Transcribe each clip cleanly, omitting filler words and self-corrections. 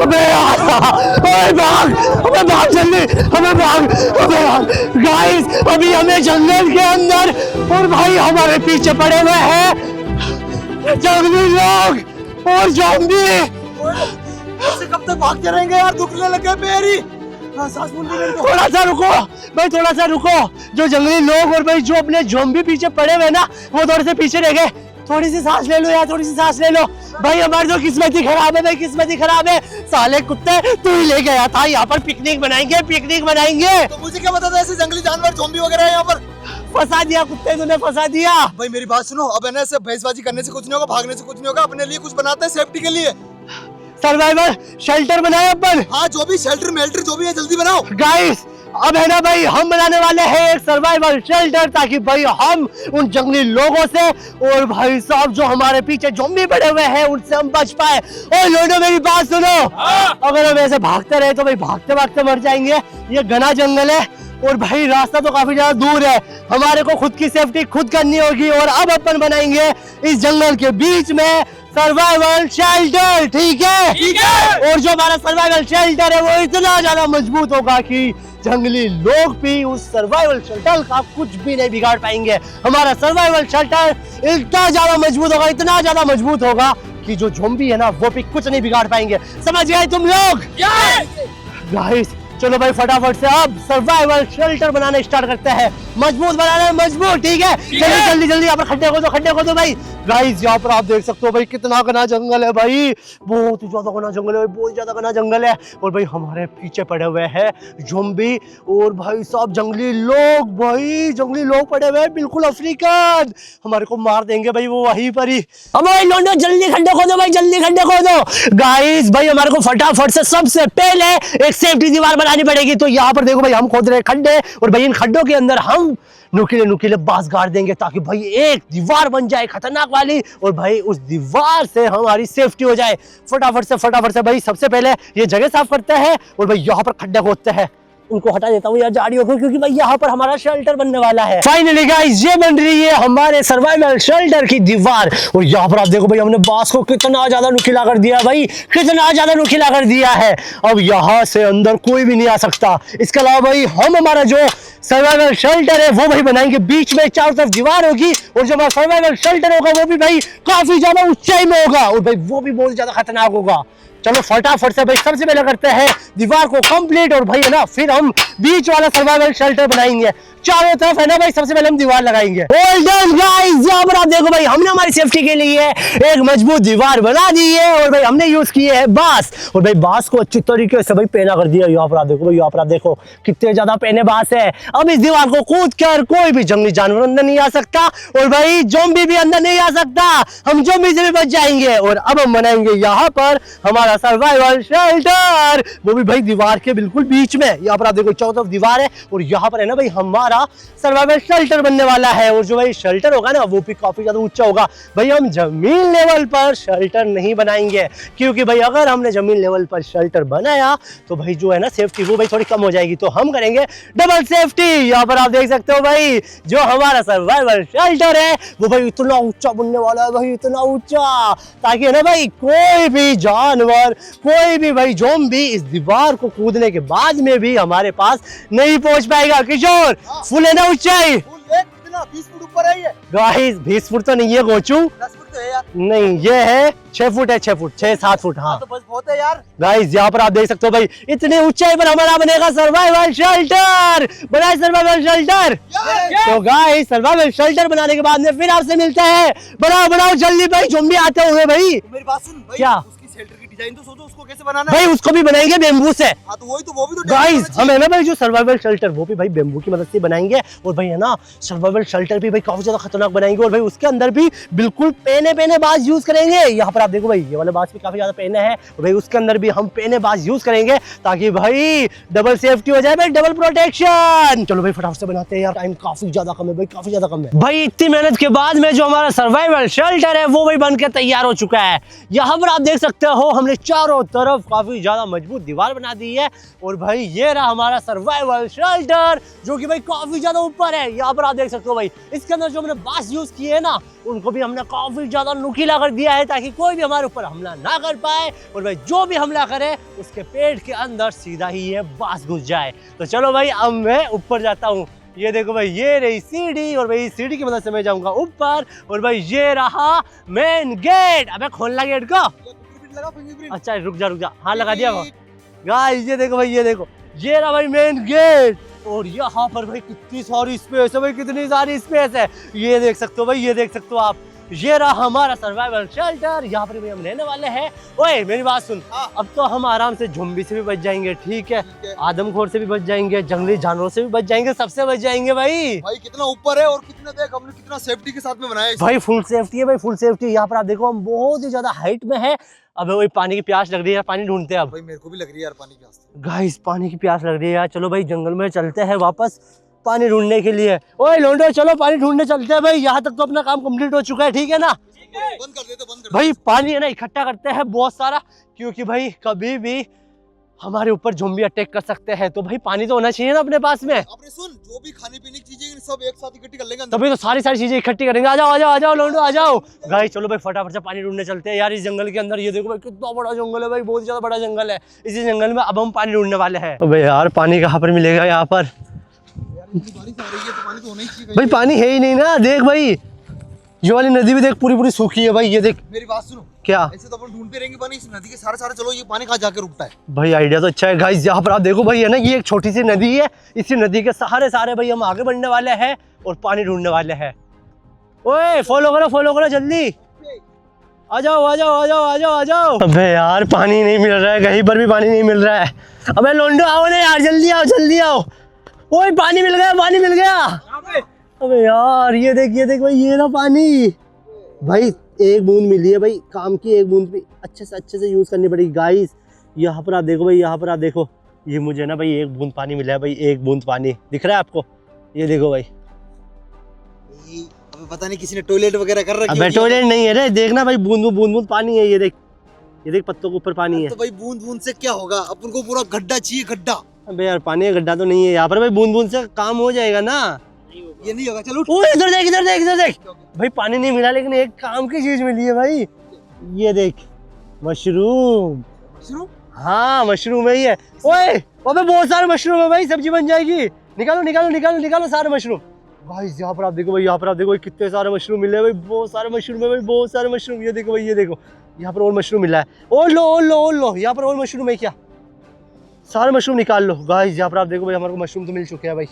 अबे यार, अबे भाग, अबे भाग जल्दी, अबे भाग, अबे भाग। गाइस अभी हमें जंगल के अंदर और भाई हमारे पीछे पड़े हुए हैं जंगली लोग और ज़ॉम्बी। ऐसे कब तक भागते रहेंगे यार, दुखने लगे पैर ही। सांस फूल गई मेरे को। थोड़ा सा रुको भाई, थोड़ा सा रुको। जो जंगली लोग और भाई जो अपने ज़ॉम्बी पीछे पड़े हुए ना, वो थोड़े से पीछे रह गए। थोड़ी सी सांस ले लो यार, थोड़ी सी सांस ले लो भाई। हमारी तो किस्मत ही खराब है भाई, किस्मत ही खराब है। साले कुत्ते, तू ही ले गया था। यहाँ पर पिकनिक बनाएंगे, पिकनिक बनाएंगे। तो मुझे क्या पता था ऐसे जंगली जानवर ज़ॉम्बी वगैरह है यहाँ पर। फंसा दिया कुत्ते, तूने फंसा दिया। भाई मेरी बात सुनो, अब है ना ऐसे भैंसबाजी करने से कुछ नहीं होगा, भागने से कुछ नहीं होगा। अपने लिए कुछ बनाते हैं सेफ्टी के लिए। सर्वाइवल शेल्टर बनाए अपन। हाँ जो भी शेल्टर मेल्टर जो भी है जल्दी बनाओ। गाइस अब है ना भाई, हम बनाने वाले हैं एक सर्वाइवल शेल्टर, ताकि भाई हम उन जंगली लोगों से और भाई साहब जो हमारे पीछे ज़ॉम्बी पड़े हुए हैं उनसे हम बच पाए। और लोगों मेरी बात सुनो, अगर हम ऐसे भागते रहे तो भाई भागते भागते मर जाएंगे। ये घना जंगल है और भाई रास्ता तो काफी ज्यादा दूर है। हमारे को खुद की सेफ्टी खुद करनी होगी। और अब अपन बनाएंगे इस जंगल के बीच में सर्वाइवल शेल्टर, ठीक है? ठीक है। और जो हमारा सर्वाइवल शेल्टर है वो इतना ज्यादा मजबूत होगा कि जंगली लोग भी उस सर्वाइवल शेल्टर का कुछ भी नहीं बिगाड़ पाएंगे। हमारा सर्वाइवल शेल्टर इतना ज्यादा मजबूत होगा, इतना ज्यादा मजबूत होगा कि जो ज़ॉम्बी है ना वो भी कुछ नहीं बिगाड़ पाएंगे। समझ गए तुम लोग? गाइस चलो भाई फटाफट से अब सर्वाइवल शेल्टर बनाना स्टार्ट करते हैं। मजबूत बनाना है, मजबूत, ठीक है? चलो जल्दी जल्दी यहाँ पर खड्डे खोदो भाई। गाइस यहाँ पर आप देख सकते हो भाई कितना घना जंगल है भाई, बहुत ही ज्यादा घना जंगल है, बहुत ज्यादा घना जंगल है। और भाई हमारे पीछे पड़े हुए हैं ज़ॉम्बी और भाई साहब जंगली लोग। भाई जंगली लोग पड़े हुए हैं बिल्कुल अफ्रीकन, हमारे को मार देंगे भाई वो वहीं पर ही। अब भाई लोंडो जल्दी खड्डे खोदो भाई, जल्दी खड्डे खोदो। गाइस भाई हमारे को फटाफट से सबसे पहले एक सेफ्टी दीवार बनानी पड़ेगी। तो यहाँ पर देखो भाई हम खोद रहे खड्डे और भाई इन खड्डों के अंदर हम नुकीले नुकीले बांस गाड़ देंगे ताकि भाई एक दीवार बन जाए खतरनाक वाली और भाई उस दीवार से हमारी सेफ्टी हो जाए। फटाफट से भाई सबसे पहले ये जगह साफ करते हैं और भाई यहाँ पर खड्डे खोदते हैं। उनको हटा देता हूँ यार झाड़ियों को, क्योंकि भाई यहाँ पर हमारा शेल्टर बनने वाला है। फाइनली गाइस ये बन रही है हमारे सर्वाइवल शेल्टर की दीवार। और यहाँ पर आप देखो भाई हमने बांस को कितना ज्यादा नुकीला कर दिया भाई, कितना ज्यादा नुकीला कर दिया है। अब यहाँ से अंदर कोई भी नहीं आ सकता। इसके अलावा भाई हम हमारा जो सर्वाइवल शेल्टर है वो भाई बनाएंगे बीच में, चारों तरफ दीवार होगी और जो हमारा सर्वाइवल शेल्टर होगा वो भी भाई काफी ज्यादा ऊंचाई में होगा और भाई वो भी बहुत ज्यादा खतरनाक होगा। चलो फटाफट से भाई सबसे पहले करते हैं दीवार को कंप्लीट और भाई है ना फिर हम बीच वाला सर्वाइवल शेल्टर बनाएंगे। चारों तरफ है ना भाई सबसे पहले हम दीवार लगाएंगे। ऑल डन गाइस, यहाँ पर आप देखो भाई हमने हमारी सेफ्टी के लिए एक मजबूत दीवार बना दी है और भाई हमने यूज किए हैं बांस और भाई बांस को अच्छी तरीके से भाई पेना कर दिया। यहाँ पर आप देखो भाई, यहाँ पर आप देखो कितने ज्यादा पेने बांस है। अब इस दीवार को कूद कर कोई भी जंगली जानवर अंदर नहीं आ सकता और भाई ज़ॉम्बी भी अंदर नहीं आ सकता। हम ज़ॉम्बी से भी बच जाएंगे। और अब हम बनाएंगे यहाँ पर हमारा सर्वाइवल शेल्टर, वो भी भाई दीवार के बिल्कुल बीच में। यहाँ पर आप देखो चारों तरफ दीवार है और यहाँ पर है ना भाई हमारा सर्वाइवल शेल्टर बनने वाला है। और जो भाई शेल्टर होगा ना वो भी काफी ज्यादा ऊंचा होगा। भाई हम जमीन लेवल पर शेल्टर नहीं बनाएंगे, क्योंकि भाई अगर हमने जमीन लेवल पर शेल्टर बनाया तो भाई जो है ना सेफ्टी वो भाई थोड़ी कम हो जाएगी। तो हम करेंगे डबल सेफ्टी। यहाँ पर आप देख सकते हो भाई जो हमारा सर्वाइवल शेल्टर है वो भाई इतना ऊंचा बनने वाला है भाई, इतना ऊंचा, ताकि है ना भाई कोई भी जानवर, कोई भी भाई ज़ॉम्बी इस दीवार को कूदने के बाद में भी हमारे पास नहीं पहुंच पाएगा। किशोर फुल है ना ऊंचाई? 20 फुट ऊपर है ये। गाइस 20 फुट तो नहीं है गोचू, 10 फुट तो है यार। नहीं ये है 6 फुट है, 6 फुट 6-7 फुट। हाँ तो बस बहुत है यार। गाइस यहाँ पर आप देख सकते हो भाई इतनी ऊंचाई पर हमारा बनेगा सर्वाइवल शेल्टर। बनाए सर्वाइवल शेल्टर। तो गाइस सर्वाइवल शेल्टर बनाने के बाद में फिर आपसे मिलते हैं। बनाओ जल्दी भाई, ज़ॉम्बी आते हुए भाई। मेरी बात सुन भाई, क्या? उसकी शेल्टर की डिजाइन तो सोचो उसको कैसे बनाना है। भाई उसको भी बनाएंगे बेम्बू से। हाँ तो वही तो, वो भी तो गाइस हम है ना भाई जो सर्वाइवल शेल्टर वो भी भाई बेम्बू की मदद से बनाएंगे और भाई है ना सर्वाइवल शेल्टर भी भाई काफी ज्यादा खतरनाक बनाएंगे और भाई उसके अंदर भी बिल्कुल पेने बाज यूज करेंगे। यहाँ पर आप देखो भाई ये वाला बाज भी काफी ज्यादा पेने है और भाई उसके अंदर भी हम पेने बाज यूज करेंगे ताकि भाई डबल सेफ्टी हो जाए भाई, डबल प्रोटेक्शन। चलो भाई फटाफट से बनाते हैं यार, टाइम काफी ज्यादा कम है भाई, काफी ज्यादा कम है भाई। इतनी मेहनत के बाद में जो हमारा सर्वाइवल शेल्टर है वो भाई बन के तैयार हो चुका है। यहाँ पर आप देख सकते सकते हो हमने चारों तरफ काफी ज्यादा मजबूत दीवार बना दी है। और भाई ये रहा हमारा सर्वाइवल शेल्टर जो कि भाई काफी ज्यादा ऊपर है। यहाँ पर आप देख सकते हो भाई इसके अंदर जो हमने बांस यूज किए है ना उनको भी हमने काफी ज्यादा नुकीला कर दिया है ताकि कोई भी हमारे ऊपर हमला ना कर पाए। और भाई जो भी हमला करे उसके पेट के अंदर सीधा ही ये बांस घुस जाए। तो चलो भाई अब मैं ऊपर जाता हूँ। ये देखो भाई ये रही सीढ़ी और भाई सीढ़ी की मदद से मैं जाऊंगा ऊपर। और भाई ये रहा मेन गेट। अबे खोलना गेट को। अच्छा रुक जा हाँ लगा दिया वो। गाइस ये देखो भाई ये देखो ये रहा भाई मेन गेट। और यहाँ पर भाई कितनी सारी स्पेस है भाई कितनी सारी स्पेस है। ये देख सकते हो भाई ये देख सकते हो आप। ये रहा हमारा सर्वाइवल शेल्टर। यहाँ पर भी हम रहने वाले हैं। ओए मेरी बात सुन अब तो हम आराम से ज़ॉम्बी से भी बच जाएंगे ठीक है आदमखोर से भी बच जाएंगे जंगली जानवरों से भी बच जाएंगे सबसे बच जाएंगे भाई। भाई कितना ऊपर है और कितना देख हमने कितना सेफ्टी के साथ में बनाया है भाई फुल सेफ्टी है भाई फुल सेफ्टी। यहाँ पर आप देखो हम बहुत ही ज्यादा हाइट में है। अब वही पानी की प्यास लग रही है पानी ढूंढते हैं अब। भाई मेरे को भी लग रही है यार पानी की प्यास। गाइस पानी की प्यास लग रही है यार। चलो भाई जंगल में चलते हैं वापस पानी ढूंढने के लिए। ओए लोंडो चलो पानी ढूंढने चलते हैं भाई। यहाँ तक तो अपना काम कंप्लीट हो चुका है ठीक है ना। बंद कर देते बंद कर भाई पानी है ना इकट्ठा करते हैं बहुत सारा क्योंकि भाई कभी भी हमारे ऊपर ज़ॉम्बी अटैक कर सकते हैं। तो भाई पानी तो होना चाहिए ना अपने पास में। आपने सुन जो भी खाने पीने की चीजें सब एक साथ इकट्ठी कर लेंगे अंदर। तभी तो सारी चीजें इकट्ठी करेंगे। आ जाओ लोंडो आ जाओ। गाइस चलो भाई फटाफट से पानी ढूंढने चलते हैं यार इस जंगल के अंदर। ये देखो भाई कितना बड़ा जंगल है भाई बहुत ज्यादा बड़ा जंगल है। इसी जंगल में अब हम पानी ढूंढने वाले हैं। भाई यार पानी कहाँ पर मिलेगा यहाँ पर। बारिश आ रही है तो पानी तो होना ही चाहिए भाई पानी है ही नहीं ना। देख भाई ये वाली नदी भी देख पूरी सूखी है भाई। ये देख मेरी बात सुनो क्या ऐसे तो अपन ढूंढते रहेंगे पानी इस नदी के सारे चलो ये पानी कहाँ जाके रुकता है। भाई आइडिया तो अच्छा है गाइस। यहाँ पर आप देखो भाई है ना ये एक छोटी सी नदी है। इसी नदी के सारे भाई हम आगे बढ़ने वाले हैं और पानी ढूंढने वाले हैं। ओए फॉलो करो जल्दी आ जाओ। अबे यार पानी नहीं मिल रहा है कहीं पर भी पानी नहीं मिल रहा है। अबे लोंडो आओ ना यार जल्दी आओ। ओए पानी मिल गया। अबे यार ये देख भाई ये ना पानी। भाई एक बूंद मिली है भाई काम की। एक बूंद भी अच्छे से यूज करनी पड़ेगी गाइस। यहाँ पर आप देखो ये मुझे ना भाई एक बूंद पानी मिला है भाई। एक बूंद पानी दिख रहा है आपको। ये देखो भाई अबे पता नहीं किसी ने टॉयलेट वगैरह कर रखी है। अबे टॉयलेट नहीं है रे देखना भाई बूंद पानी है। ये देख पत्तों के ऊपर पानी है। तो भाई बूंद से क्या होगा अपन को पूरा गड्ढा चाहिए गड्ढा। अबे यार पानी का गड्ढा तो नहीं है यहाँ पर भाई बूंद से काम हो जाएगा ना। ये नहीं होगा चलो इधर देख भाई पानी नहीं मिला लेकिन एक काम की चीज मिली है भाई। ये देख मशरूम। हाँ मशरूम है ये। ओए अबे बहुत सारे मशरूम है भाई सब्जी बन जाएगी। निकालो सारे मशरूम। भाई यहाँ पर आप देखो भाई कितने सारे मशरूम मिले भाई। बहुत सारे मशरूम। ये देखो यहाँ पर और मशरूम मिला है। ओ लो यहाँ पर और मशरूम है क्या। सारे मशरूम निकाल लो। गाइस यहाँ पर आप देखो भाई हमारे को मशरूम तो मिल चुके हैं भाई।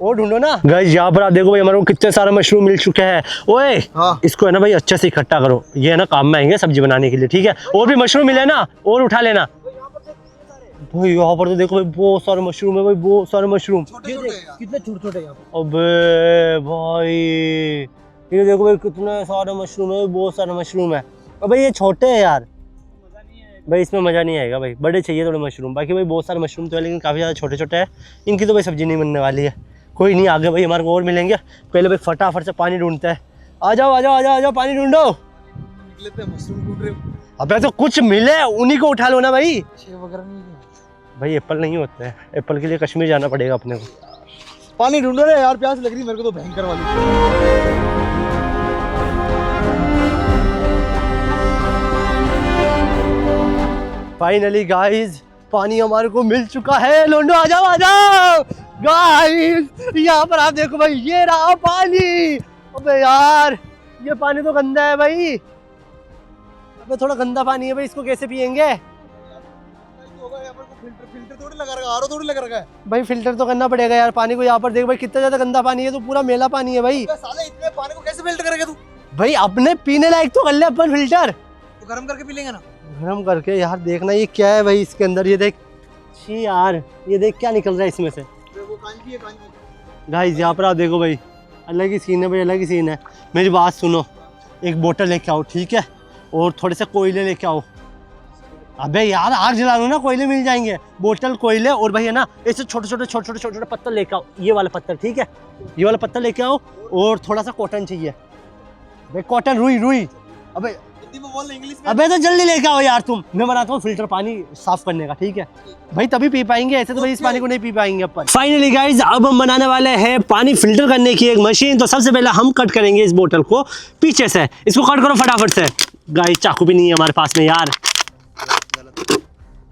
और ढूंढो ना गाइस। यहाँ पर आप देखो भाई हमारे को कितने सारे मशरूम मिल चुके हैं। ओए हाँ। इसको है ना भाई अच्छे से इकट्ठा करो। ये है ना काम में आएंगे सब्जी बनाने के लिए ठीक है। और भी मशरूम मिले ना और उठा लेना। भाई यहाँ पर तो देखो भाई बहुत सारे मशरूम है भाई। बहुत सारे मशरूम कितने छोटे यहाँ पर। अबे भाई ये देखो भाई कितने सारे मशरूम है। बहुत सारे मशरूम है। अबे ये छोटे हैं यार भाई इसमें मज़ा नहीं आएगा भाई। बड़े चाहिए थोड़े मशरूम। बाकी भाई बहुत सारे मशरूम तो है लेकिन काफ़ी ज़्यादा छोटे है। इनकी तो भाई सब्जी नहीं बनने वाली है। कोई नहीं आगे भाई हमारे को और मिलेंगे। पहले भाई फटाफट से पानी ढूंढते हैं। आ जाओ पानी ढूंढो। मशरूम ढूंढ रहे हो। अबे तो कुछ मिले उन्हीं को उठा लो ना भाई। वगैरह नहीं भाई एप्पल नहीं होते हैं। एप्पल के लिए कश्मीर जाना पड़ेगा अपने को। पानी ढूंढो रे यार प्यास लग रही मेरे को तो भयंकर वाली। फाइनली गाइस पानी हमारे को मिल चुका है। लोंडो आ जाओ गाइस। यहाँ पर आप देखो भाई ये रहा पानी। अबे यार ये पानी तो गंदा है भाई। अबे थोड़ा गंदा पानी है भाई इसको कैसे पियेंगे। फिल्टर थोड़ी लगा रखा है थोड़ी लगा रखा है भाई। फिल्टर तो करना पड़ेगा यार पानी को। यहाँ पर देख भाई कितना ज्यादा गंदा पानी है। तो पूरा मेला पानी है भाई। साले इतने पानी को कैसे फिल्टर करेगा तू। भाई अपने पीने लायक तो कर ले अपन फिल्टर। तो गर्म करके पी लेंगे ना। गर्म करके यार देखना ये क्या है भाई इसके अंदर। ये देख छी यार ये देख क्या निकल रहा है इसमें से। वो कांजी है कांजी। गाइस यहाँ पर आप देखो भाई अलग ही सीन है भाई अलग ही सीन है। मेरी बात सुनो एक बोतल लेके आओ ठीक है। और थोड़े से कोयले लेके आओ। अबे यार आग जला लो ना कोयले मिल जाएंगे। बोतल कोयले और भाई है ना ऐसे छोटे पत्थर लेके आओ। ये वाला पत्थर ठीक है। ये वाला पत्थर लेके आओ और थोड़ा सा कॉटन चाहिए भाई। कॉटन रुई। अबे हिंदी में बोल, इंग्लिश में। अबे तो जल्दी लेके आओ यार तुम, मैं बनाता हूँ फिल्टर पानी साफ करने का, ठीक है भाई, तभी पी पाएंगे, ऐसे तो भाई इस पानी को नहीं पी पाएंगे अपन। फाइनली गाइज अब हम बनाने वाले हैं पानी फिल्टर करने की एक मशीन। तो सबसे पहले हम कट करेंगे इस बोतल को पीछे से, इसको कट करो फटाफट से। गाइज चाकू भी नहीं है हमारे पास में यार।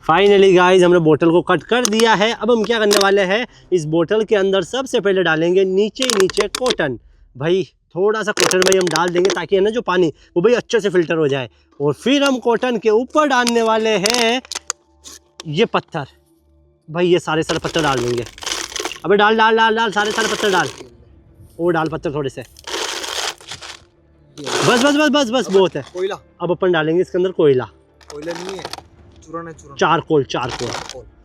फाइनली गाइज हमने बोतल को कट कर दिया है। अब हम क्या करने वाले हैं, इस बोतल के अंदर सबसे पहले डालेंगे नीचे कॉटन। भाई थोड़ा सा कॉटन भाई हम डाल देंगे ताकि है ना जो पानी वो भाई अच्छे से फिल्टर हो जाए। और फिर हम कॉटन के ऊपर डालने वाले हैं ये पत्थर। भाई ये सारे पत्थर डाल देंगे। अबे डाल डाल डाल डाल सारे पत्थर डाल, और डाल पत्थर थोड़े से, बस बस बस बस बस बहुत है। कोयला अब अपन डालेंगे इसके अंदर कोयला। कोयला नहीं है, चूरन है, चारकोल।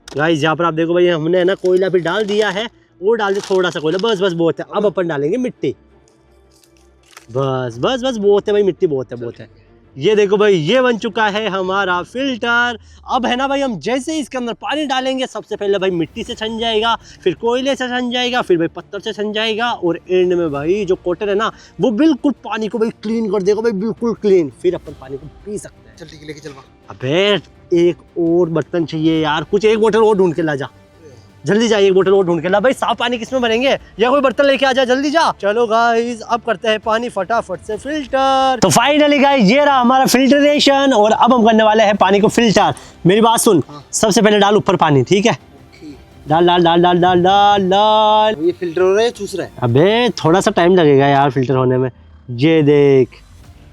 गाइस यहाँ पर आप देखो भाई हमने है ना कोयला भी डाल दिया है, और डाल दिया थोड़ा सा कोयला, बस बस बहुत है। अब अपन डालेंगे मिट्टी, बस बस बस बहुत है भाई, मिट्टी बहुत है। ये देखो भाई ये बन चुका है हमारा फिल्टर। अब है ना भाई हम जैसे ही इसके अंदर पानी डालेंगे सबसे पहले भाई मिट्टी से छन जाएगा, फिर कोयले से छन जाएगा, फिर भाई पत्थर से छन जाएगा, और एंड में भाई जो कॉटन है ना वो बिल्कुल पानी को भाई क्लीन कर देगा भाई, बिल्कुल क्लीन। फिर अपन पानी को पी सकते हैं। चल ठीक है, लेके चल। अबे एक और बर्तन चाहिए यार, कुछ एक बोतल और ढूंढ के ला जा, जल्दी जा, एक बोतल और ढूंढ के ला। भाई साफ पानी किसमें भरेंगे, या कोई बर्तन लेके आ जा, जल्दी जा। चलो गाइस अब करते हैं पानी फटाफट से फिल्टर। तो फाइनली गाइस ये रहा हमारा फिल्टरेशन, और अब हम करने वाले हैं पानी को फिल्टर। मेरी बात सुन, सबसे पहले डाल ऊपर पानी, ठीक है, डाल डाल डाल डाल डाल डाल डाल। ये फिल्टर हो रहा है, चूस रहा है। अबे थोड़ा सा टाइम लगेगा यार फिल्टर होने में। ये देख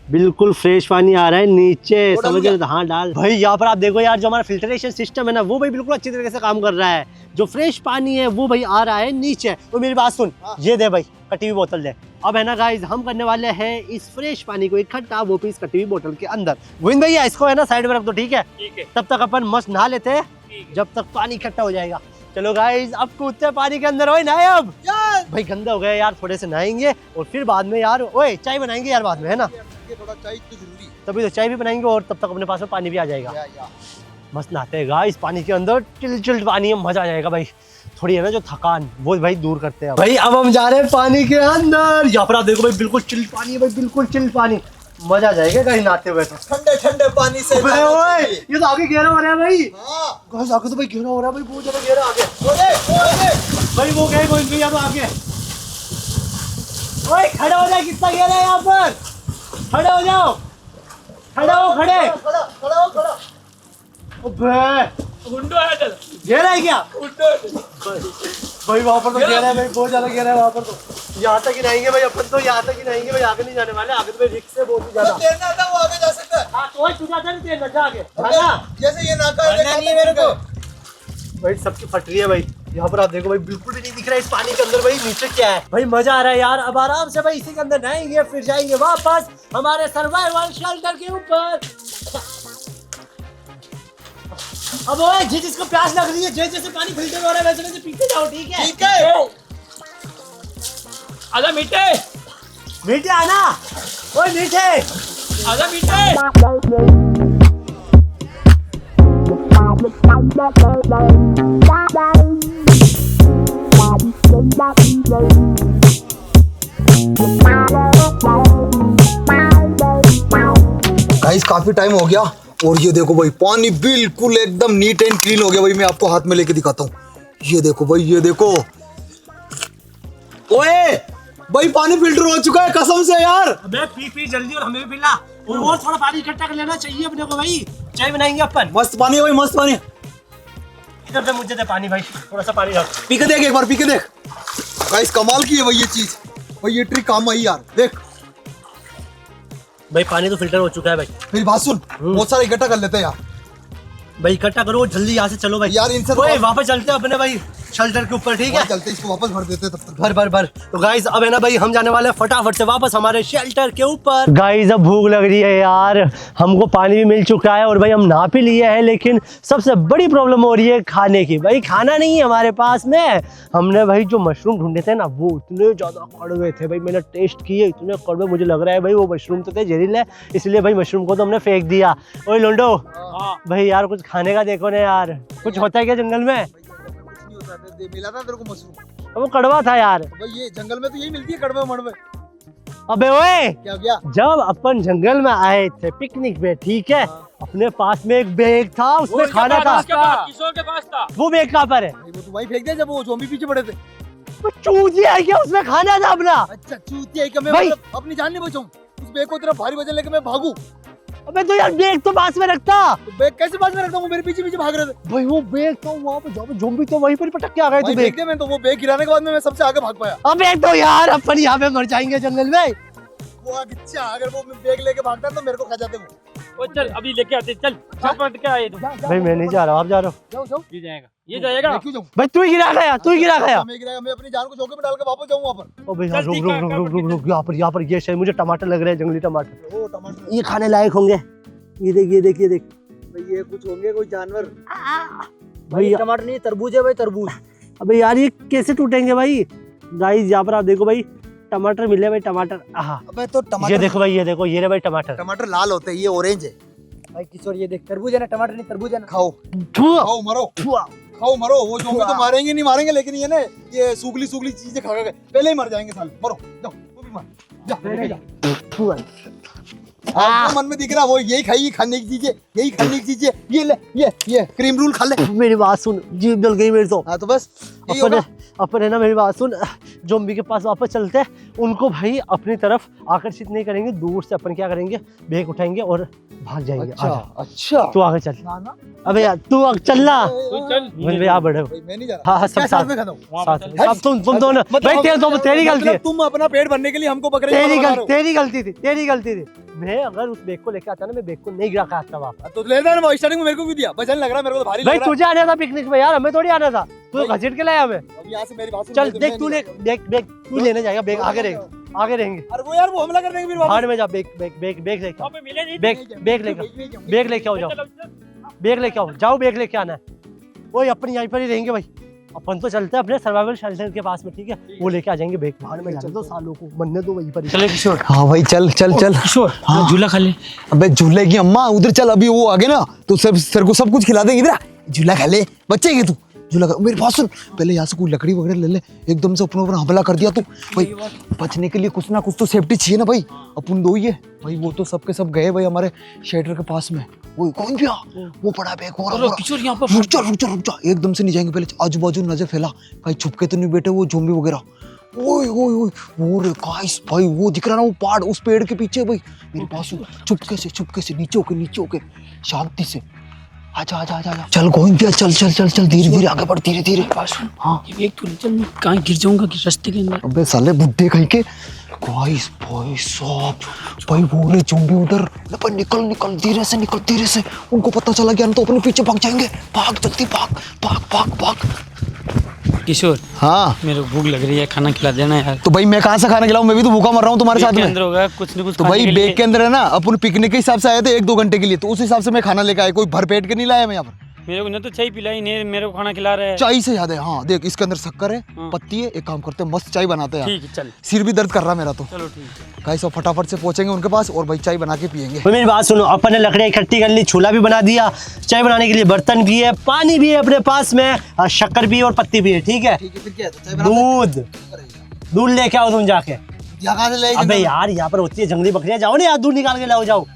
बिल्कुल फ्रेश पानी आ रहा है नीचे, समझ गए? हाँ डाल। भाई यहाँ पर आप देखो यार जो हमारा फिल्टरेशन सिस्टम है ना वो भाई बिल्कुल अच्छी तरीके से काम कर रहा है। जो फ्रेश पानी है वो भाई आ रहा है नीचे। तो मेरी बात सुन, ये दे भाई कटी हुई बोतल दे। अब है ना गाइस हम करने वाले हैं इस फ्रेश पानी को इकट्ठा, वो भी इस कटी हुई बोतल के अंदर। गोविंद भैया इसको है ना साइड में रख दो, ठीक है? तब तक अपन मस्त नहा लेते हैं जब तक पानी इकट्ठा हो जाएगा। चलो गाइस अब कूदते पानी के अंदर। ओए नहाए अब भाई, गंदा हो गया यार, थोड़े से नहाएंगे और फिर बाद में यार ओए चाय बनाएंगे यार बाद में, है ना? थोड़ा चाय तो जरूरी है। तभी तो चाय भी बनाएंगे और तब तक अपने पास में पानी भी आ जाएगा। मस्त नहाते हैं गाइस पानी के अंदर, चिल पानी में मजा आ जाएगा भाई। थोड़ी है ना जो थकान वो भाई दूर करते हैं। भाई अब हम जा रहे हैं पानी के अंदर। यहाँ पर आप देखो भाई बिल्कुल चिल पानी है भाई, बिल्कुल चिल पानी, मजा आ जाएगा कहीं नहाते हुए। ठंडे ठंडे पानी से ओए ये तो आगे गहरा हो रहा है भाई। हाँ आगे तो भाई गहरा हो रहा है भाई, बहुत ज्यादा गहरा आगे। भाई वो गए कोई भी, अब आगे। ओए खड़े हो जाए, कितना गहरा है यहाँ पर, खड़े हो जाओ, खड़े हो, खड़े। गुंडो है चल। गहरा है क्या? गुंडो भाई वहाँ पर तो गहरा है भाई, बहुत ज्यादा गहरा है वहाँ पर। तो यहाँ तक ही नहाएंगे भाई अपन, तो यहाँ तक ही नहाएंगे भाई, आगे नहीं जाने वाले। आगे तो भाई रिस्क है बहुत ही ज्यादा। तैरना आता है वो आगे जा सकता है। हाँ तो तू जाता नहीं, तेल लगा आगे जाना। जैसे ये नाका है नहीं मेरे को। भाई सबकी फट रही है भाई। यहाँ पर आप देखो भाई बिल्कुल भी नहीं दिख रहा है इस पानी के अंदर भाई नीचे क्या है। भाई मजा आ रहा है यार। अब आराम से भाई इसी के अंदर नहाएंगे, फिर जाएंगे वापस हमारे सर्वाइवल शेल्टर के ऊपर। अब ओए जिसको प्यास लग रही है, जैसे पानी फिल्टर हो रहा है वैसे वैसे पीते जाओ, ठीक है? ठीक है। आजा मीठे, मीठे आना, ओए मीठे आजा मीठे। गाइस काफी टाइम हो गया और ये देखो भाई पानी बिल्कुल एकदम नीट एंड क्लीन हो गया भाई। मैं आपको हाथ में लेके दिखाता हूँ। ये देखो भाई, ये देखो। ओए भाई पानी फिल्टर हो चुका है कसम से यार। अबे पी जल्दी, और हमें भी पिला, और थोड़ा पानी इकट्ठा कर लेना चाहिए अपने को भाई। चाय बनाएंगे अपन। मस्त पानी है भाई, मस्त पानी। इधर से मुझे दे पानी भाई, थोड़ा सा पानी रख। पी के देख एक बार, पी के देख। गाइस कमाल की है भाई ये चीज। भाई ये ट्रिक काम आई यार, देख। भाई पानी तो फिल्टर हो चुका है भाई। मेरी बात सुन, बहुत सारा इकट्ठा कर लेते हैं यार। भाई इकट्ठा करो जल्दी, यहाँ से चलो भाई यार इनसे ओए वापस चलते हैं अपने भाई शेल्टर के ऊपर, ठीक है? चलते इसको वापस भर देते हैं तब तक। भर। तो गाइस अब है ना भाई हम जाने वाले हैं फटाफट से वापस हमारे शेल्टर के ऊपर। गाइस अब भूख लग रही है यार, हमको पानी भी मिल चुका है और भाई हम नहा भी लिए हैं, लेकिन सबसे बड़ी प्रॉब्लम हो रही है खाने की। भाई खाना नहीं है हमारे पास में। हमने भाई जो मशरूम ढूंढे थे ना वो इतने ज्यादा कड़वे थे भाई, मैंने टेस्ट किए, इतने कड़वे मुझे लग रहा है भाई वो मशरूम तो थे जहरीले, इसलिए भाई मशरूम को तो हमने फेंक दिया। ओए लोंडो भाई यार कुछ खाने का देखो ना यार, कुछ होता है क्या जंगल में? मिला था तेरे को मशरूम? वो कड़वा था यार। भाई ये जंगल में तो यही मिलती है, कड़वा मड़वे। अबे ओए, क्या गया? जब अपन जंगल में आए थे पिकनिक पे, ठीक है, अपने पास में एक बैग था, उसमें खाना था। किशोर के पास था। वो बैग कहाँ पर है? वो तो वहीं फेंक दिया जब वो ज़ॉम्बी पीछे पड़े थे। वो चूतिया है क्या? उसमें खाना था अपना। अच्छा चूतिया है क्या? मैं भाई। मतलब अपनी जान नहीं बचाऊं? उस बैग को इतना भारी वजन लेके मैं भागूं? अबे तो यार बैग तो पास में रखता। तो बैग कैसे पास में रखता हूँ? मेरे पीछे पीछे भाग रहे थे। भाई वो बैग तो वहाँ पे जब ज़ॉम्बी तो वहीं पर पटक के आ गए। वहीं तू फेंक बैग, दिया मैंने, तो वो बैग गिराने के बाद में मैं सबसे आगे भाग पाया। अबे तो यार अपन यहाँ पे मर जाएंगे जंगल में। वो अच्छा, अगर वो बैग लेके भागता तो मेरे को खा जाते वो। ओ चल अभी लेके आते, चल पकड़ के आए तुम। भाई मैं नहीं जा रहा, आप जा रहे हो। जाओ जाओ। ये जाएगा, ये जाएगा। मैं क्यों जाऊं? भाई तू ही गिरा गया, तू ही गिरा गया। मैं गिराया, मैं अपनी जान को जोखिम में डाल के वापस जाऊं वहां पर। ओ भाई यार चल रुक ठीक रुक है, रुक कर रुक रुक रुक, यहाँ पर ये शायद मुझे टमाटर लग रहे हैं, जंगली टमाटर। ओ टमाटर, ये खाने लायक होंगे। ये देख ये देख ये देख। भाई ये कुछ होंगे, कोई जानवर। भाई टमाटर नहीं, तरबूज है भाई, तरबूज। अबे यार ये कैसे टूटेंगे भाई? गाइस यहाँ पर आप देखो भाई, टमाटर मिले भाई, टमाटर। आहा, अबे तो टमाटर, ये देखो भाई, ये देखो, ये रे भाई टमाटर। टमाटर लाल होते हैं, ये ऑरेंज है। भाई किशोर ये देख, तरबूज है ना, टमाटर नहीं तरबूज है ना। खाओ छुआ, खाओ मरो, छुआ। खाओ मरो। वो ज़ॉम्बी तो मारेंगे नहीं मारेंगे, लेकिन ये ना ये सूखली सूखली चीजें खा के पहले ही मर जाएंगे साले। मरो, जाओ वो भी मर जा, लेके जा। छुआ। आपको मन में दिख रहा वो यही खाइए, खाने की चीजें, यही खाने की चीजें। ये ले, ये क्रीम रूल खा ले। मेरी बात सुन, जीभ जल गई मेरी तो। हाँ तो बस यही अपन होगा। अपन है ना, मेरी बात सुन, ज़ॉम्बी के पास वापस चलते हैं, उनको भाई अपनी तरफ आकर्षित नहीं करेंगे, दूर से अपन क्या करेंगे, बैग उठाएंगे और भाग जाएंगे। अच्छा आजा, अच्छा। तू आगे चल। ना ना अबे यार तू अब चलना। तू चल। भाई आप बड़े हो। भाई मैं नहीं जा रहा। हाँ हाँ, सब क्या साथ में खाता हूँ? वहाँ साथ पर में। चल। अब तुम दोनों भाई, तेरी गलती है, तुम अपना पेट भरने के लिए हमको पकड़े। तेरी गलती थी, तेरी गलती थी। मैं अगर उस बैग को लेके आता ना, मैं बैग को नहीं गिरा के आता वापस। तो ले ना, स्टार्टिंग में मेरे को क्यों दिया? वजन लग रहा है मेरे को, तो भारी भाई लग रहा तुझे आना था पिकनिक में यार, हमें थोड़ी आना था। तू भाई- घसीट के लाया हमें। है। अब यहाँ से मेरी बात सुन। चल मैं देख, नहीं तू ले जाऊंगा। बैग, बैग तू लेने जाएगा, बैग आगे रहेंगे, आगे रहेंगे। अरे वो यार वो हमला कर देंगे फिर वापस। भाड़ में जा, बैग बैग बैग बैग लेके आओ, वहाँ पे मिले नहीं। बैग बैग लेके आओ, बैग लेके आओ, जाओ चल, चल। बैग लेके आओ, जाओ बैग लेके आना है। वो अपनी यहीं पर ही रहेंगे भाई, अपन तो चलते हैं अपने सर्वाइवल शेल्टर के पास में, ठीक है, वो लेके आ जाएंगे बैग। भाड़ में जाने दो सालों को, मरने दो वहीं पर ही। चले किशोर। हाँ भाई चल चल चल। किशोर हाँ। झूला खा ले। अबे झूले की अम्मा उधर चल, अभी वो आगे ना तो सब सर को सब कुछ खिला देंगे। इधर आ, झूला खा ले, बच्चे के तू झूला खा। मेरी बात सुन, पहले यहाँ से कोई लकड़ी वगैरह ले ले, एकदम से अपने ऊपर हमला कर दिया तू भाई, बचने के लिए कुछ ना कुछ तो सेफ्टी चाहिए ना भाई। अपन दो ही है भाई, वो तो सबके सब गए भाई हमारे शेल्टर के पास में। वो कौन गया? वो पड़ा बैग हो रहा। किशोर यहाँ पर रुक जा रुक जा रुक जा, एकदम से नहीं जाएंगे, पहले आजू बाजू नजर फैला भाई, छुपके तो नहीं बैठे वो ज़ॉम्बी वगैरह। ओए ओए ओए, वो रे गाइस भाई, वो दिख रहा ना वो पहाड़, उस पेड़ के पीछे भाई। मेरे पास चुपके से नीचे होके शांति से आजा आजा आजा आजा। चल गोविंद चल चल चल चल, धीरे धीरे आगे बढ़, धीरे धीरे। हाँ ये एक तू चल, मैं कहाँ गिर जाऊंगा कि रास्ते के अंदर। अबे साले बुड्ढे कहीं के। गाइस भाई साहब, भाई वो रे ज़ॉम्बी उधर। भाई निकल निकल, धीरे से निकल, धीरे से। उनको पता चला गया तो अपने पीछे भाग जाएंगे। भाग जल्दी, भाग भाग भाग भाग। किशोर हाँ मेरे को भूख लग रही है, खाना खिला देना यार। तो भाई मैं कहाँ से खाना खिलाऊं? मैं भी तो भूखा मर रहा हूँ तुम्हारे साथ के में। अंदर होगा कुछ न कुछ तो खाने भाई के लिए। बैग के अंदर है ना, अपन पिकनिक के हिसाब से आए थे 1-2 घंटे के लिए, तो उस हिसाब से मैं खाना लेके आया, कोई भर पेट के नहीं लाया मैं यहाँ पर। मेरे को न तो चाय पिलाई नहीं, मेरे को खाना खिला रहा है। चाय से याद है, हाँ देख इसके अंदर शक्कर है, हाँ। पत्ती है, एक काम करते हैं मस्त चाय बनाते हैं यार। ठीक है चल। सिर भी दर्द कर रहा है मेरा तो। चलो ठीक है। गाइस अब फटाफट से पहुंचेंगे उनके पास और भाई चाय बना के पियेंगे। मेरी बात सुनो, अपन ने लकड़ियाँ इकट्ठी कर ली, चूल्हा भी बना दिया, चाय बनाने के लिए बर्तन भी है, पानी भी है अपने पास में, और शक्कर भी है और पत्ती भी है, ठीक है। ठीक है फिर क्या है, तो चाय दूध लेके आओ तुम जाके। यहाँ से ले अबे यार यहाँ पर होती है जंगली बकरियाँ, जाओ ना यार, दूध निकाल के लाओ, जाओ।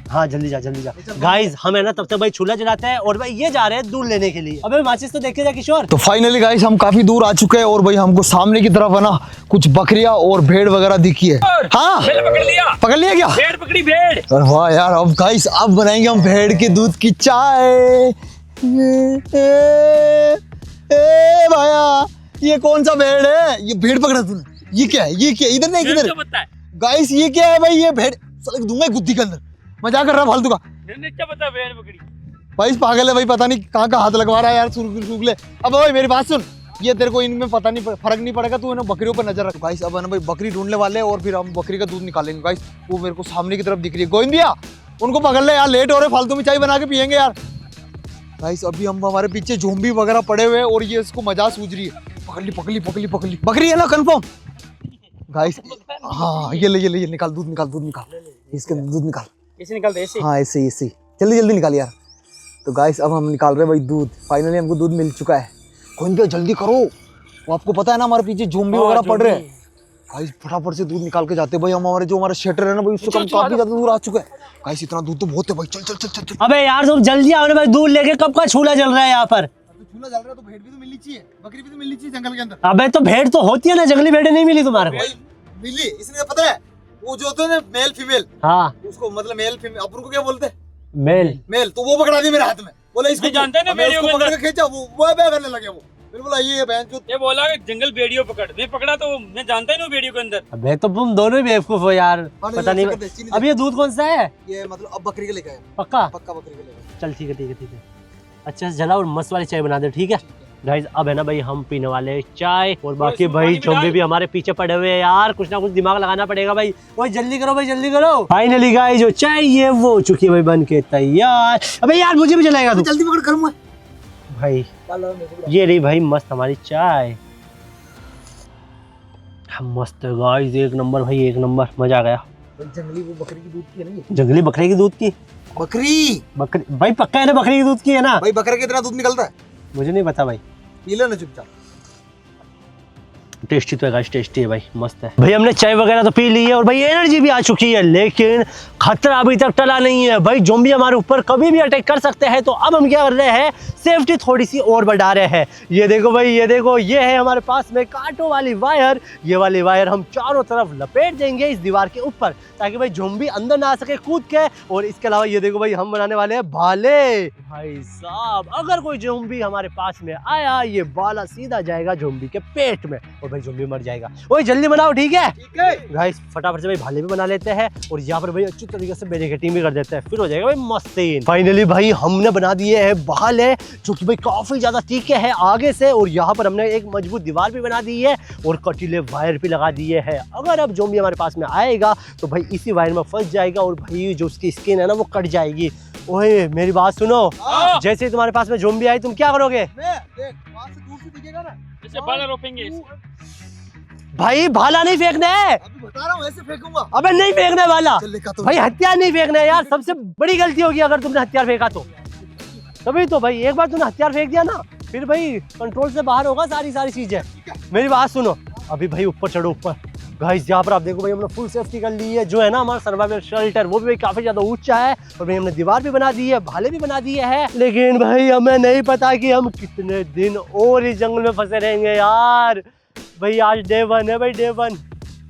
हाँ जल्दी जा जल्दी जा। गाइस हम है ना तब तक भाई चूल्हा जलाते हैं, और भाई ये जा रहे हैं दूध लेने के लिए। अबे माचिस तो देखे जा किशोर। तो फाइनली गाइस हम काफी दूर आ चुके हैं और भाई हमको सामने की तरफ है ना कुछ बकरियां और भेड़ वगैरह दिखी है। हाँ मैंने पकड़ लिया। पकड़ लिया क्या? भेड़ पकड़ी, भेड़। अरे वाह यार, अब गाइस अब बनाएंगे हम भेड़ के दूध की चाय। ए भाया, ये कौन सा भेड़ है? ये भेड़ पकड़ा तूने? ये क्या है? ये क्या? इधर नहीं, भेड़ इधर क्या पता है? गाइस ये क्या है भाई? ये भेड़ साले दूंगा गुद्दी के अंदर। मजाक कर रहा है फालतू का। मैंने क्या पता भेड़ पकड़ी। भाई इस पागल है भाई, पता नहीं कहाँ का हाथ लगवा रहा है यार, सूख ले। अब भाई मेरी बात सुन, ये तेरे को इनमें पता नहीं फर्क नहीं पड़ेगा, तू है ना बकरियों पर नजर रख। गाइस अब है ना भाई बकरी ढूंढने वाले हैं और फिर हम बकरी का दूध निकालेंगे। गाइस वो मेरे को सामने की तरफ दिख रही है। गोविंदिया उनको पकड़ ले यार, लेट हो रहे, फालतू में चाय बना के पियेंगे यार। गाइस अभी हम हमारे पीछे ज़ॉम्बी वगैरह पड़े हुए हैं और ये इसको मजा सूझ रही है। पकड़ ली बकरी है ना कंफर्म? गाइस हाँ ये ले निकाल दूध निकाल इसके दूध निकाल। ऐसे निकालते ऐसे। हाँ ऐसे जल्दी निकाल यार। तो गाइस अब हम निकाल रहे हैं भाई दूध। फाइनली हमको दूध मिल चुका है। कौन भी जल्दी करो, वो आपको पता है ना हमारे पीछे ज़ॉम्बी वगैरह पड़ रहे हैं। गाइस फटाफट से दूध निकाल के जाते भाई, हम हमारे जो हमारा शटर है ना भाई उससे कम काफी ज्यादा दूर आ चुका है। गाइस इतना दूध तो बहुत है भाई, चल चल चल चल चल। अबे यार तुम जल्दी आओ ना भाई, दूध लेके कब का छूला चल रहा है यहाँ पर। झूला चल रहा है तो भेड़ भी तो मिलनी चाहिए, बकरी भी तो मिलनी चाहिए जंगल के अंदर। अबे तो भेड़ तो होती है ना, जंगली भेड़ें नहीं मिली तुम्हारे को? भाई मिली, इसने पता है वो जो होते हैं ना मेल फीमेल, हाँ उसको मतलब मेल फीमेल अपन को क्या बोलते हैं, मेल। मेल, तो वो पकड़ा दी मेरे हाथ में, बोला इसको मैं जानता नहीं वीडियो उसको के पकड़ अंदर। के खींचा, वो बैग करने लगे वो, फिर बोला ये बहन जो ये बोला कि जंगल भेड़ियों पकड़, मैं पकड़ा तो मैं जानता ही नहीं वीडियो के अंदर। अबे तो तुम दोनों ही बेवकूफ हो यार, पता नहीं। अब ये दूध कौन सा है? ये मतलब अब बकरी के लेके आया, पक्का? पक्का बकरी के लेके आया। चल ठीक है ठीक है ठीक है। अच्छा से जला और मस्त वाली चाय बना दे, ठीक है गाइस। अब है ना भाई हम पीने वाले हैं चाय, और बाकी इसमें भाई पानी भी जोम्बी डाल। भी हमारे पीछे पड़े हुए हैं यार, कुछ ना कुछ दिमाग लगाना पड़ेगा भाई। भाई जल्दी करो भाई, जल्दी करो। फाइनली गाइस जो चाय ये वो हो चुकी है भाई बन के तैयार। अबे यार मुझे भी जलाएगा तू? जल्दी पकड़, गर्म है भाई ये रही भाई मस्त हमारी चाय, मस्त है गाइस, एक नंबर भाई, एक नंबर, मजा आ गया। जंगली वो बकरी की दूध की है ना, ये जंगली बकरे की दूध की? बकरी भाई पक्का है ना, बकरी की दूध की है ना? भाई बकरे के इतना दूध निकलता है, मुझे नहीं पता भाई। पी लो ना चुपचाप। टेस्टी तो है गाइस, टेस्टी है भाई, मस्त है भाई। हमने चाय वगैरह तो पी ली है और भाई एनर्जी भी आ चुकी है, लेकिन खतरा अभी तक टला नहीं है भाई। ज़ॉम्बी हमारे ऊपर कभी भी अटैक कर सकते हैं, तो अब हम क्या कर रहे हैं, सेफ्टी थोड़ी सी और बढ़ा रहे हैं। ये देखो भाई, ये देखो, ये है हमारे पास में कांटों वाली वायर। ये वाली वायर हम चारों तरफ लपेट देंगे इस दीवार के ऊपर, ताकि भाई ज़ॉम्बी अंदर ना आ सके कूद के। और इसके अलावा ये देखो भाई, हम बनाने वाले हैं भाले। भाई साहब अगर कोई ज़ॉम्बी हमारे पास में आया, ये भाला सीधा जाएगा ज़ॉम्बी के पेट में और भाई ज़ॉम्बी मर जाएगा। ओए जल्दी बनाओ, ठीक है गाइस, फटाफट से भाई भाले भी बना लेते हैं और यहाँ पर भाई अच्छी तरीके से बैरिकेडिंग भी कर देते हैं, फिर हो जाएगा भाई मस्त सीन। फाइनली भाई हमने बना दिए हैं भाले, जो कि भाई काफी ज्यादा तीखे हैं आगे से, और यहाँ पर हमने एक मजबूत दीवार भी बना दी है और कटीले वायर भी लगा दिए हैं। अगर अब ज़ॉम्बी हमारे पास में आएगा तो भाई इसी वायर में फंस जाएगा और भाई जो उसकी स्किन है ना वो कट जाएगी। ओए मेरी बात सुनो, जैसे ही तुम्हारे पास में ज़ॉम्बी आए तुम क्या करोगे? देख वहां से दूर से दिखेगा ना, जैसे बाला रोपेंगे। भाई भाला नहीं फेंकना है, अभी बता रहा हूँ ऐसे फेंकूंगा। अबे नहीं फेंकना है भाला चल लेका तो भाई, हथियार नहीं फेंकना है यार, सबसे बड़ी गलती होगी अगर तुमने हथियार फेंका तो। तभी तो भाई एक बार तुमने हथियार फेंक दिया ना, फिर भाई कंट्रोल से बाहर होगा सारी चीजें। मेरी बात सुनो, अभी भाई ऊपर चढ़ो ऊपर। गाइस यहाँ पर आप देखो भाई, हमने फुल सेफ्टी कर ली है। जो है ना हमारा सर्वाइवल शेल्टर, वो भी भाई काफी ज्यादा ऊंचा है, और भाई हमने दीवार भी बना दी है, भाले भी बना दिए हैं। लेकिन भाई हमें नहीं पता कि हम कितने दिन और इस जंगल में फंसे रहेंगे यार। भाई आज डे 1 है भाई, डे 1।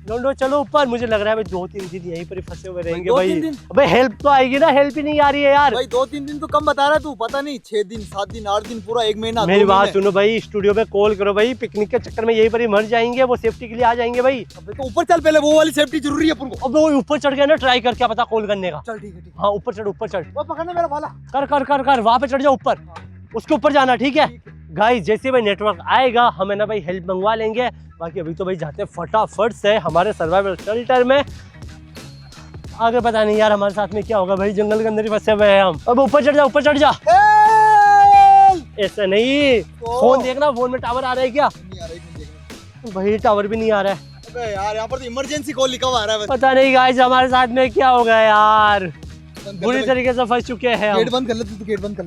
लोंडो चलो ऊपर, मुझे लग रहा है भाई 2-3 दिन यहीं पर ही फंसे हुए रहेंगे भाई। 2-3 दिन? अबे हेल्प तो आएगी ना, हेल्प ही नहीं आ रही है यार। भाई 2-3 दिन तो कम बता रहा है तू, पता नहीं 6 दिन 7 दिन 8 दिन पूरा 1 महीना। मेरी बात सुनो भाई, स्टूडियो पे कॉल करो भाई, पिकनिक के चक्कर में यहीं पर ही मर जाएंगे, वो सेफ्टी के लिए आ जाएंगे भाई। तो ऊपर चल, पहले वो वाली सेफ्टी जरूरी है अपन को। अब वो ऊपर चढ़ गया ना, ट्राई कर, क्या पता कॉल करने का। चल ठीक है, ठीक है। हाँ ऊपर चढ़, ऊपर चढ़, वो पकड़ना मेरा भाला। कर कर कर कर, वहां पे चढ़ जाओ ऊपर, उसके ऊपर जाना, ठीक है गाइस। जैसे भाई नेटवर्क आएगा हमें ना भाई हेल्प मंगवा लेंगे। बाकी अभी तो भाई जाते हैं फटाफट से हमारे सर्वाइवल शेल्टर में। आगे पता नहीं यार हमारे साथ में क्या होगा भाई, जंगल के अंदर ही फंसे हुए हैं हम। अब ऊपर चढ़ जा, ऊपर चढ़ जा। ऐसा नहीं, फोन देखना, फोन में टावर आ रहा है क्या? नहीं आ रहा, नहीं देख रहा। भाई टावर भी नहीं आ रहा है। अबे यार यहाँ पर तो इमरजेंसी कॉल लिखा हुआ आ रहा है बस। पता नहीं गाइस हमारे साथ में क्या होगा यार, बंद कर बुरी ले तरीके से फंस चुके हैं भाई। गेट हम। बंद कर ले तू, गेट बंद कर ले।